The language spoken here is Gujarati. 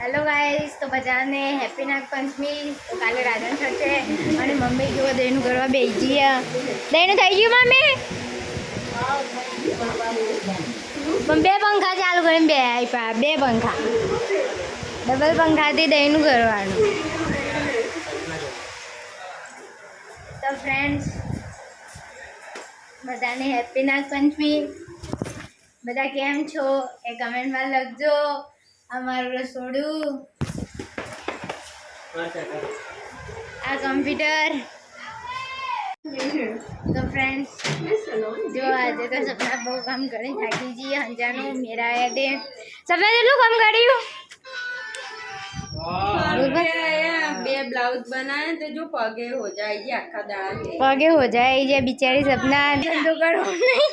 हेलो गाइस, तो बजाने हैप्पी नाग पंचमी। तो काले राजन छे અને મમ્મી જો દેનું કરવા બેસી ગયા। દેનું થઈ ગયું મમ્મી? પણ બે પંખા ચાલુ કરીને બે આપ્યા, બે પંખા ડબલ પંખાથી દેનું કરવાનું। તો ફ્રેન્ડ્સ બધાને હેપ્પી નાગ પંચમી। બધા કેમ છો એ કમેન્ટમાં લખજો। અમારું રસોડું આ કમ્પ્યુટર। તો ફ્રેન્ડ્સ જો આજે તો સપના બહુ કામ કરી થાકી જઈએ। હંજાનું મેરા દે સપના કેટલું કામ કર્યું? બે ब्लाउज बनाए तो जो पगे हो जाएगी आखा दाड़ा के पगे हो जाए ये बेचारी सपना धंधो करो नहीं